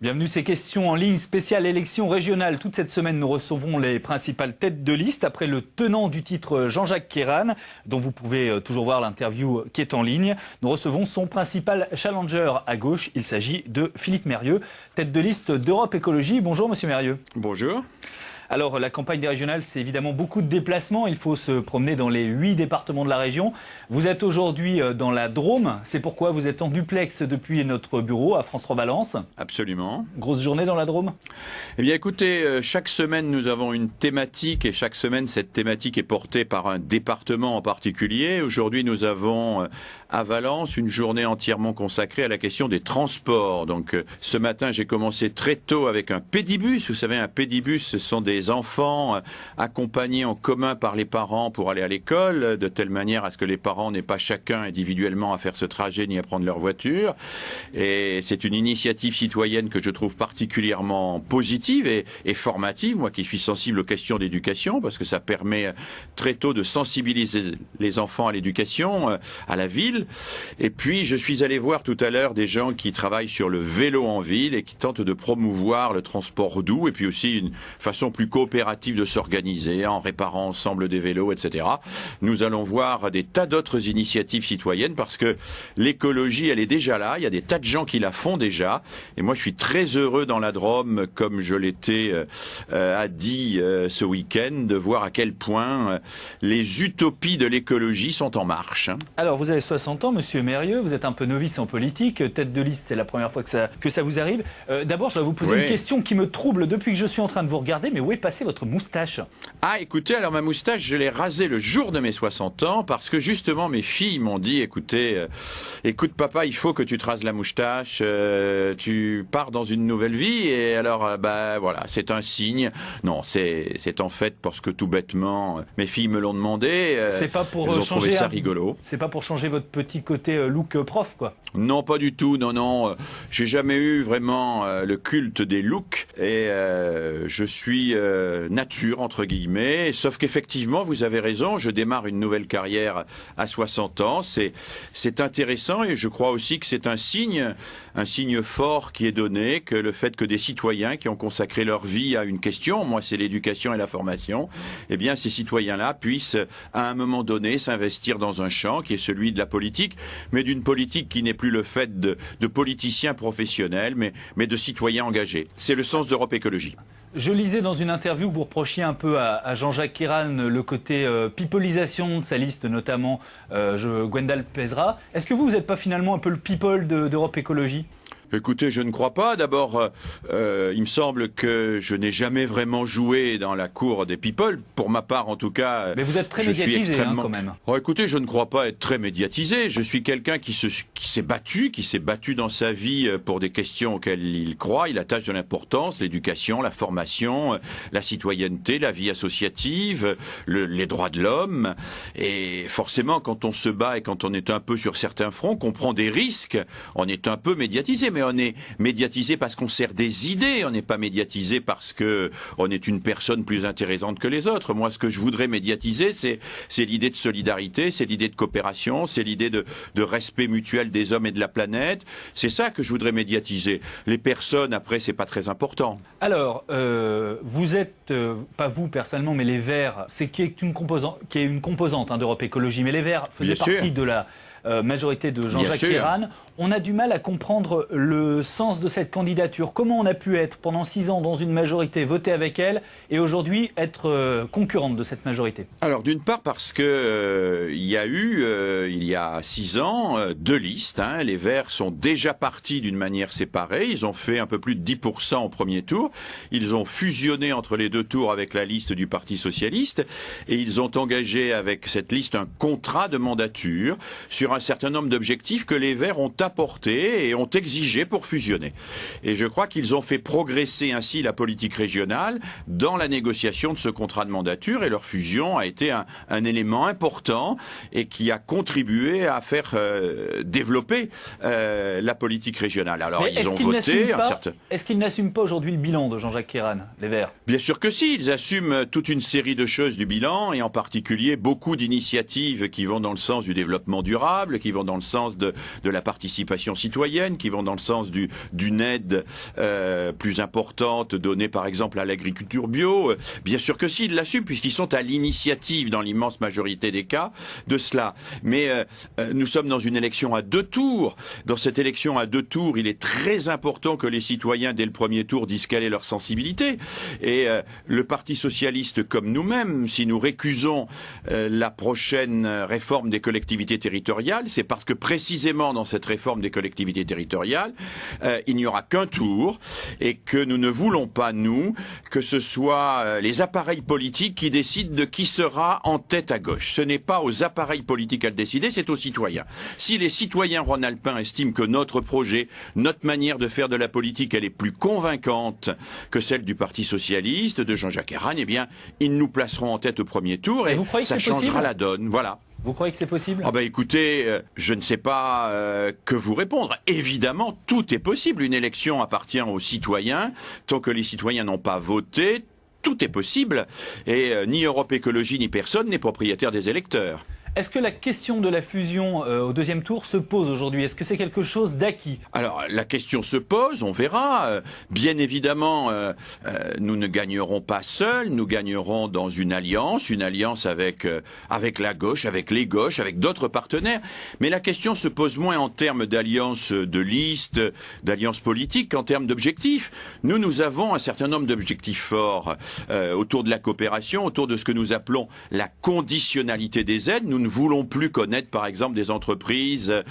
Bienvenue, ces questions en ligne spéciale élection régionale. Toute cette semaine, nous recevons les principales têtes de liste après le tenant du titre Jean-Jacques Kérane, dont vous pouvez toujours voir l'interview qui est en ligne. Nous recevons son principal challenger à gauche. Il s'agit de Philippe Mérieux, tête de liste d'Europe Écologie. Bonjour Monsieur Mérieux. Bonjour. Alors, la campagne des régionales, c'est évidemment beaucoup de déplacements. Il faut se promener dans les 8 départements de la région. Vous êtes aujourd'hui dans la Drôme. C'est pourquoi vous êtes en duplex depuis notre bureau à France 3 Valence. Absolument. Grosse journée dans la Drôme? Eh bien, écoutez, chaque semaine, nous avons une thématique et chaque semaine, cette thématique est portée par un département en particulier. Aujourd'hui, nous avons à Valence une journée entièrement consacrée à la question des transports. Donc, ce matin, j'ai commencé très tôt avec un pédibus. Vous savez, un pédibus, ce sont des enfants accompagnés en commun par les parents pour aller à l'école, de telle manière à ce que les parents n'aient pas chacun individuellement à faire ce trajet ni à prendre leur voiture. Et c'est une initiative citoyenne que je trouve particulièrement positive et formative, moi qui suis sensible aux questions d'éducation, parce que ça permet très tôt de sensibiliser les enfants à l'éducation, à la ville. Et puis, je suis allé voir tout à l'heure des gens qui travaillent sur le vélo en ville et qui tentent de promouvoir le transport doux et puis aussi une façon plus coopérative de s'organiser en réparant ensemble des vélos, etc. Nous allons voir des tas d'autres initiatives citoyennes parce que l'écologie, elle est déjà là. Il y a des tas de gens qui la font déjà. Et moi, je suis très heureux dans la Drôme, comme je l'étais à Die ce week-end, de voir à quel point les utopies de l'écologie sont en marche. Alors, vous avez 60 ans, Monsieur Mérieux. Vous êtes un peu novice en politique. Tête de liste, c'est la première fois que ça vous arrive. D'abord, je dois vous poser une question qui me trouble depuis que je suis en train de vous regarder. Mais où est passée votre moustache? Ah, écoutez, alors ma moustache, je l'ai rasée le jour de mes 60 ans parce que justement mes filles m'ont dit, écoute papa, il faut que tu te rases la moustache, tu pars dans une nouvelle vie et alors, voilà, c'est un signe. Non, c'est en fait parce que tout bêtement, mes filles me l'ont demandé. C'est pas pour elles ont changer trouvé ça rigolo. C'est pas pour changer votre petit côté look prof, quoi? Non, pas du tout, non. J'ai jamais eu vraiment le culte des looks et je suis nature, entre guillemets, sauf qu'effectivement, vous avez raison, je démarre une nouvelle carrière à 60 ans, c'est intéressant et je crois aussi que c'est un signe fort qui est donné, que le fait que des citoyens qui ont consacré leur vie à une question, moi c'est l'éducation et la formation, eh bien ces citoyens-là puissent à un moment donné s'investir dans un champ qui est celui de la politique, mais d'une politique qui n'est plus le fait de politiciens professionnels, mais de citoyens engagés. C'est le sens d'Europe Écologie. Je lisais dans une interview que vous reprochiez un peu à Jean-Jacques Kérane le côté pipolisation de sa liste, notamment Gwendal Pesra. Est-ce que vous n'êtes pas finalement un peu le people d'Europe Écologie ? Écoutez, je ne crois pas. D'abord, il me semble que je n'ai jamais vraiment joué dans la cour des people. Pour ma part, en tout cas, mais vous êtes très médiatisé, quand même. Oh, écoutez, je ne crois pas être très médiatisé. Je suis quelqu'un qui s'est battu dans sa vie pour des questions auxquelles il croit. Il attache de l'importance, l'éducation, la formation, la citoyenneté, la vie associative, les droits de l'homme. Et forcément, quand on se bat et quand on est un peu sur certains fronts, qu'on prend des risques, on est un peu médiatisé. Mais on est médiatisé parce qu'on sert des idées, on n'est pas médiatisé parce que on est une personne plus intéressante que les autres. Moi, ce que je voudrais médiatiser, c'est l'idée de solidarité, c'est l'idée de coopération, c'est l'idée de respect mutuel des hommes et de la planète. C'est ça que je voudrais médiatiser. Les personnes, après, c'est pas très important. Alors, vous êtes, pas vous personnellement, mais les Verts, qui est une composante d'Europe Écologie, mais les Verts faisaient partie de la majorité de Jean-Jacques Kérane. On a du mal à comprendre le sens de cette candidature. Comment on a pu être pendant 6 ans dans une majorité, voter avec elle, et aujourd'hui être concurrente de cette majorité? Alors, d'une part parce que il y a eu, il y a 6 ans, 2 listes. Les Verts sont déjà partis d'une manière séparée. Ils ont fait un peu plus de 10% au premier tour. Ils ont fusionné entre les 2 tours avec la liste du Parti socialiste et ils ont engagé avec cette liste un contrat de mandature sur un certain nombre d'objectifs que les Verts ont apporté et ont exigé pour fusionner. Et je crois qu'ils ont fait progresser ainsi la politique régionale dans la négociation de ce contrat de mandature et leur fusion a été un élément important et qui a contribué à faire développer la politique régionale. Alors ils ont voté... Est-ce qu'ils n'assument pas aujourd'hui le bilan de Jean-Jacques Kérane, les Verts? Bien sûr que si, ils assument toute une série de choses du bilan et en particulier beaucoup d'initiatives qui vont dans le sens du développement durable, qui vont dans le sens de la participation participation citoyenne, qui vont dans le sens d'une aide plus importante donnée par exemple à l'agriculture bio. Bien sûr que si, ils l'assument puisqu'ils sont à l'initiative dans l'immense majorité des cas de cela. Mais nous sommes dans une élection à 2 tours. Dans cette élection à 2 tours, il est très important que les citoyens dès le premier tour disent quelle est leur sensibilité. Et le Parti socialiste comme nous-mêmes, si nous récusons la prochaine réforme des collectivités territoriales, c'est parce que précisément dans cette réforme des collectivités territoriales, il n'y aura qu'un tour et que nous ne voulons pas, nous, que ce soit les appareils politiques qui décident de qui sera en tête à gauche. Ce n'est pas aux appareils politiques à le décider, c'est aux citoyens. Si les citoyens rhône-alpins estiment que notre projet, notre manière de faire de la politique, elle est plus convaincante que celle du Parti socialiste, de Jean-Jacques Herrane, eh bien, ils nous placeront en tête au premier tour et ça changera la donne. Voilà. Vous croyez que c'est possible? Ah ben écoutez, je ne sais pas que vous répondre. Évidemment, tout est possible. Une élection appartient aux citoyens. Tant que les citoyens n'ont pas voté, tout est possible. Et ni Europe Écologie ni personne n'est propriétaire des électeurs. Est-ce que la question de la fusion au deuxième tour se pose aujourd'hui? Est-ce que c'est quelque chose d'acquis? Alors, la question se pose, on verra. Bien évidemment, nous ne gagnerons pas seuls, nous gagnerons dans une alliance avec la gauche, avec les gauches, avec d'autres partenaires. Mais la question se pose moins en termes d'alliance de liste, d'alliance politique qu'en termes d'objectifs. Nous avons un certain nombre d'objectifs forts autour de la coopération, autour de ce que nous appelons la conditionnalité des aides. Nous ne voulons plus connaître, par exemple, des entreprises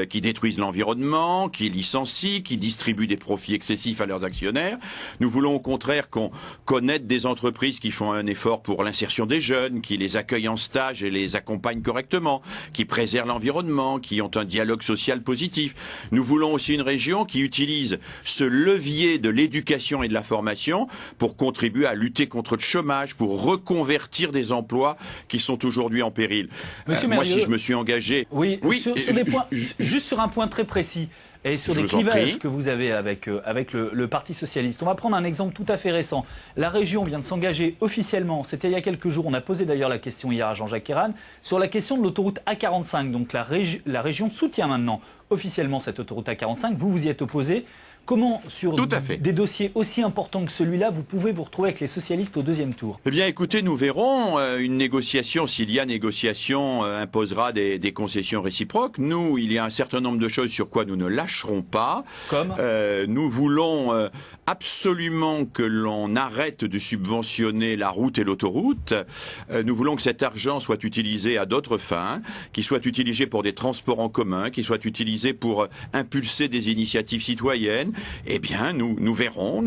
qui détruisent l'environnement, qui licencient, qui distribuent des profits excessifs à leurs actionnaires. Nous voulons au contraire qu'on connaisse des entreprises qui font un effort pour l'insertion des jeunes, qui les accueillent en stage et les accompagnent correctement, qui préservent l'environnement, qui ont un dialogue social positif. Nous voulons aussi une région qui utilise ce levier de l'éducation et de la formation pour contribuer à lutter contre le chômage, pour reconvertir des emplois qui sont aujourd'hui en péril. Monsieur moi, si je me suis engagé... Oui, sur des points, juste sur un point très précis, et sur des clivages que vous avez avec le Parti socialiste. On va prendre un exemple tout à fait récent. La région vient de s'engager officiellement, c'était il y a quelques jours, on a posé d'ailleurs la question hier à Jean-Jacques Herrane, sur la question de l'autoroute A45. Donc la région soutient maintenant officiellement cette autoroute A45. Vous y êtes opposé. Comment, sur des dossiers aussi importants que celui-là, vous pouvez vous retrouver avec les socialistes au deuxième tour? Eh bien, écoutez, nous verrons. Une négociation, s'il y a négociation, imposera des concessions réciproques. Nous, il y a un certain nombre de choses sur quoi nous ne lâcherons pas. Comme nous voulons absolument que l'on arrête de subventionner la route et l'autoroute. Nous voulons que cet argent soit utilisé à d'autres fins, qu'il soit utilisé pour des transports en commun, qu'il soit utilisé pour impulser des initiatives citoyennes. Eh bien, nous verrons.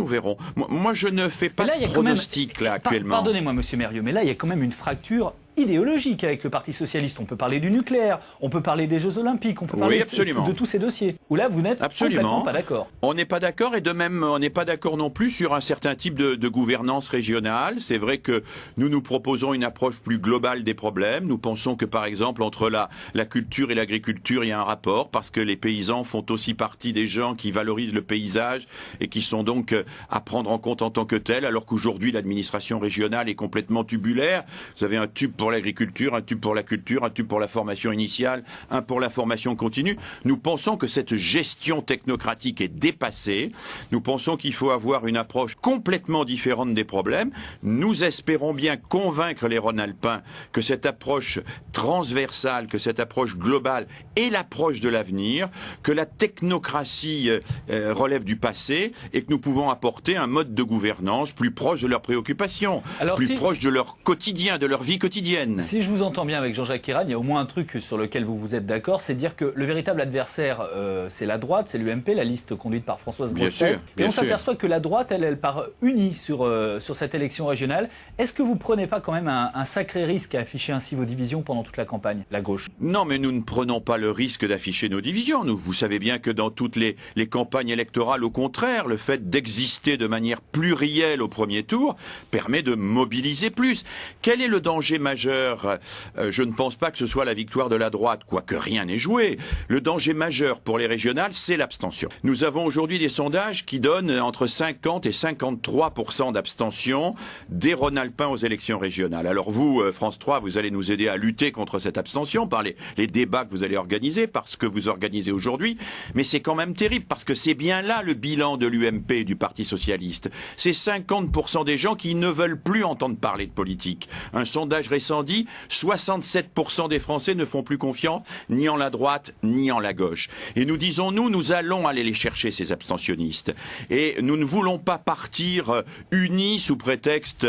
Moi, je ne fais pas de pronostic là actuellement. Pardonnez-moi, monsieur Mérieux, mais là, il y a quand même une fracture idéologique avec le Parti socialiste. On peut parler du nucléaire, on peut parler des Jeux Olympiques, on peut parler de tous ces dossiers. Où là, vous n'êtes complètement pas d'accord. On n'est pas d'accord, et de même, on n'est pas d'accord non plus sur un certain type de gouvernance régionale. C'est vrai que nous proposons une approche plus globale des problèmes. Nous pensons que, par exemple, entre la culture et l'agriculture, il y a un rapport, parce que les paysans font aussi partie des gens qui valorisent le paysage et qui sont donc à prendre en compte en tant que tels, alors qu'aujourd'hui, l'administration régionale est complètement tubulaire. Vous avez un tube pour l'agriculture, un tube pour la culture, un tube pour la formation initiale, un pour la formation continue. Nous pensons que cette gestion technocratique est dépassée. Nous pensons qu'il faut avoir une approche complètement différente des problèmes. Nous espérons bien convaincre les Rhône-Alpins que cette approche transversale, que cette approche globale est l'approche de l'avenir, que la technocratie relève du passé et que nous pouvons apporter un mode de gouvernance plus proche de leurs préoccupations, plus proche de leur quotidien, de leur vie quotidienne. Si je vous entends bien avec Jean-Jacques Herrane, il y a au moins un truc sur lequel vous êtes d'accord, c'est de dire que le véritable adversaire, c'est la droite, c'est l'UMP, la liste conduite par Françoise Grossetête. Et on s'aperçoit que la droite, elle part unie sur cette élection régionale. Est-ce que vous ne prenez pas quand même un sacré risque à afficher ainsi vos divisions pendant toute la campagne, la gauche? Non, mais nous ne prenons pas le risque d'afficher nos divisions. Vous savez bien que dans toutes les campagnes électorales, au contraire, le fait d'exister de manière plurielle au premier tour permet de mobiliser plus. Quel est le danger majeur majeur, je ne pense pas que ce soit la victoire de la droite, quoique rien n'est joué. Le danger majeur pour les régionales, c'est l'abstention. Nous avons aujourd'hui des sondages qui donnent entre 50 et 53% d'abstention des Rhône-Alpins aux élections régionales. Alors vous, France 3, vous allez nous aider à lutter contre cette abstention par les débats que vous allez organiser, par ce que vous organisez aujourd'hui, mais c'est quand même terrible, parce que c'est bien là le bilan de l'UMP et du Parti Socialiste. C'est 50% des gens qui ne veulent plus entendre parler de politique. Un sondage récent dit 67% des Français ne font plus confiance ni en la droite ni en la gauche. Et nous disons, nous allons aller les chercher, ces abstentionnistes. Et nous ne voulons pas partir unis sous prétexte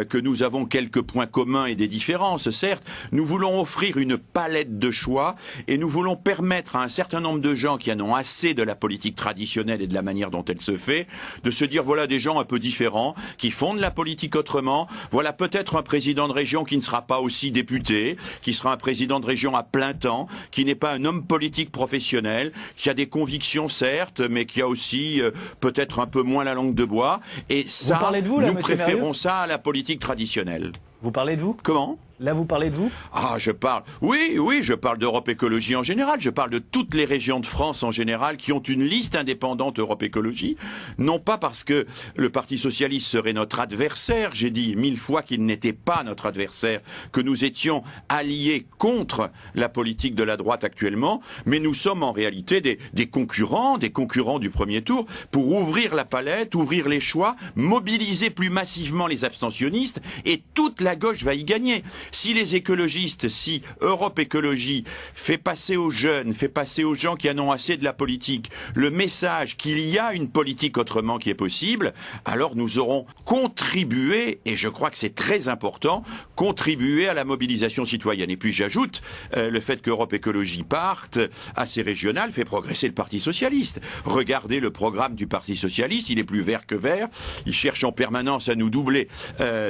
que nous avons quelques points communs et des différences, certes. Nous voulons offrir une palette de choix et nous voulons permettre à un certain nombre de gens qui en ont assez de la politique traditionnelle et de la manière dont elle se fait, de se dire voilà des gens un peu différents, qui font de la politique autrement, voilà peut-être un président de région qui ne sera pas aussi député, qui sera un président de région à plein temps, qui n'est pas un homme politique professionnel, qui a des convictions certes, mais qui a aussi peut-être un peu moins la langue de bois, et ça, nous préférons ça à la politique traditionnelle. Vous parlez de vous ? Comment ? Là, vous parlez de vous ? Ah, je parle. Oui, je parle d'Europe Écologie en général. Je parle de toutes les régions de France en général qui ont une liste indépendante Europe Écologie. Non pas parce que le Parti Socialiste serait notre adversaire. J'ai dit 1000 fois qu'il n'était pas notre adversaire, que nous étions alliés contre la politique de la droite actuellement. Mais nous sommes en réalité des concurrents du premier tour pour ouvrir la palette, ouvrir les choix, mobiliser plus massivement les abstentionnistes, et toute la gauche va y gagner. Si les écologistes, si Europe Écologie fait passer aux jeunes, fait passer aux gens qui en ont assez de la politique, le message qu'il y a une politique autrement qui est possible, alors nous aurons contribué, et je crois que c'est très important, contribué à la mobilisation citoyenne. Et puis j'ajoute, le fait qu'Europe Écologie parte assez régional fait progresser le Parti Socialiste. Regardez le programme du Parti Socialiste, il est plus vert que vert, il cherche en permanence à nous doubler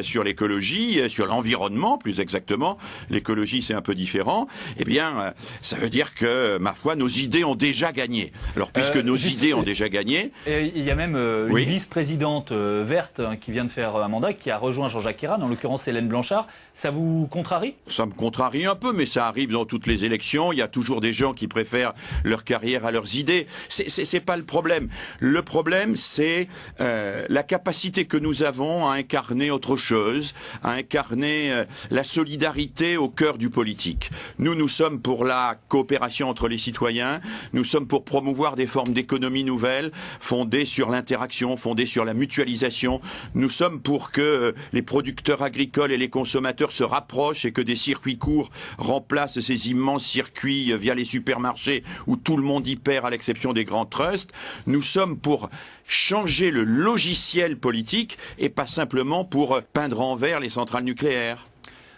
sur l'écologie, sur l'environnement, plus exactement, l'écologie c'est un peu différent, eh bien ça veut dire que, ma foi, nos idées ont déjà gagné. Alors puisque nos idées ont déjà gagné... Il y a même une vice-présidente verte qui vient de faire un mandat, qui a rejoint Jean-Jacques Ayrault, en l'occurrence Hélène Blanchard. Ça vous contrarie ? Ça me contrarie un peu, mais ça arrive dans toutes les élections. Il y a toujours des gens qui préfèrent leur carrière à leurs idées. C'est pas le problème. Le problème, c'est la capacité que nous avons à incarner autre chose, à incarner la solidarité au cœur du politique. Nous sommes pour la coopération entre les citoyens, nous sommes pour promouvoir des formes d'économie nouvelles, fondées sur l'interaction, fondées sur la mutualisation. Nous sommes pour que les producteurs agricoles et les consommateurs se rapprochent et que des circuits courts remplacent ces immenses circuits via les supermarchés où tout le monde y perd à l'exception des grands trusts. Nous sommes pour changer le logiciel politique et pas simplement pour peindre en vert les centrales nucléaires.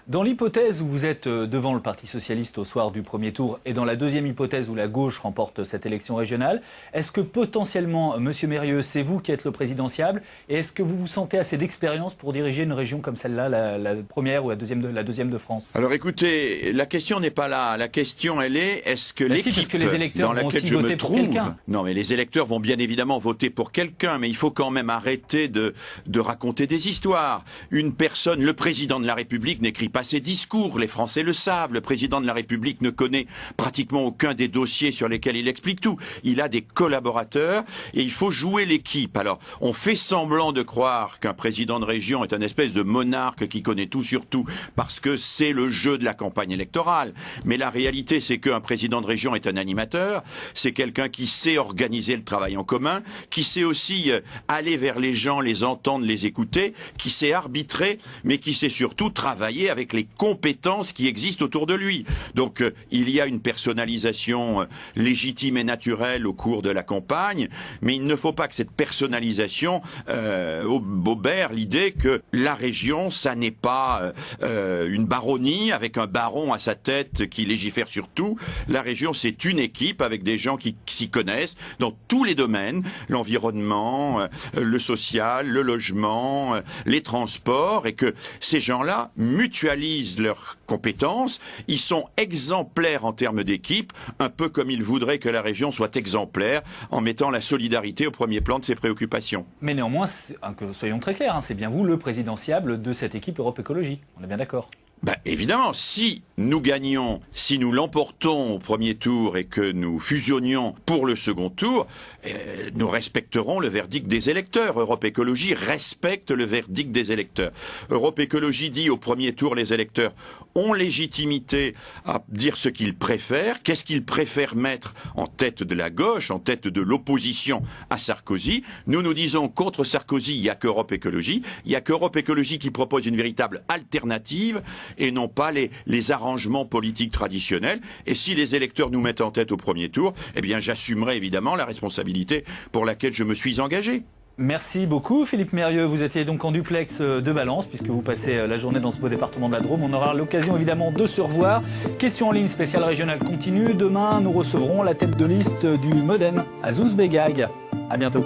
Dans l'hypothèse où vous êtes devant le Parti Socialiste au soir du premier tour et dans la deuxième hypothèse où la gauche remporte cette élection régionale, est-ce que potentiellement, Monsieur Mérieux, c'est vous qui êtes le présidentiable, et est-ce que vous vous sentez assez d'expérience pour diriger une région comme celle-là, la première ou la deuxième de France ? Alors écoutez, la question n'est pas là. La question, elle est, est-ce que l'équipe dans laquelle je me trouve... Non, mais les électeurs vont bien évidemment voter pour quelqu'un, mais il faut quand même arrêter de raconter des histoires. Une personne, le président de la République n'écrit pas ses discours, les Français le savent. Le président de la République ne connaît pratiquement aucun des dossiers sur lesquels il explique tout. Il a des collaborateurs et il faut jouer l'équipe. Alors, on fait semblant de croire qu'un président de région est un espèce de monarque qui connaît tout sur tout parce que c'est le jeu de la campagne électorale. Mais la réalité, c'est qu'un président de région est un animateur, c'est quelqu'un qui sait organiser le travail en commun, qui sait aussi aller vers les gens, les entendre, les écouter, qui sait arbitrer, mais qui sait surtout travailler avec les compétences qui existent autour de lui. Donc il y a une personnalisation légitime et naturelle au cours de la campagne, mais il ne faut pas que cette personnalisation obère l'idée que la région, ça n'est pas une baronnie avec un baron à sa tête qui légifère sur tout. La région, c'est une équipe avec des gens qui s'y connaissent dans tous les domaines, l'environnement, le social, le logement, les transports, et que ces gens-là mutualisent leurs compétences, ils sont exemplaires en termes d'équipe, un peu comme ils voudraient que la région soit exemplaire en mettant la solidarité au premier plan de ses préoccupations. Mais néanmoins, soyons très clairs, c'est bien vous le présidentiable de cette équipe Europe Écologie, on est bien d'accord ? Évidemment, si nous gagnons, si nous l'emportons au premier tour et que nous fusionnions pour le second tour, nous respecterons le verdict des électeurs. Europe Écologie respecte le verdict des électeurs. Europe Écologie dit au premier tour, les électeurs ont légitimité à dire ce qu'ils préfèrent. Qu'est-ce qu'ils préfèrent mettre en tête de la gauche, en tête de l'opposition à Sarkozy? Nous disons contre Sarkozy, il n'y a qu'Europe Écologie. Il n'y a qu'Europe Écologie qui propose une véritable alternative et non pas les arrangements politiques traditionnels. Et si les électeurs nous mettent en tête au premier tour, eh bien j'assumerai évidemment la responsabilité pour laquelle je me suis engagé. Merci beaucoup Philippe Mérieux. Vous étiez donc en duplex de Valence puisque vous passez la journée dans ce beau département de la Drôme. On aura l'occasion évidemment de se revoir. Question en ligne spéciale régionale continue. Demain, nous recevrons la tête de liste du MoDem, Azouz Begag. À bientôt.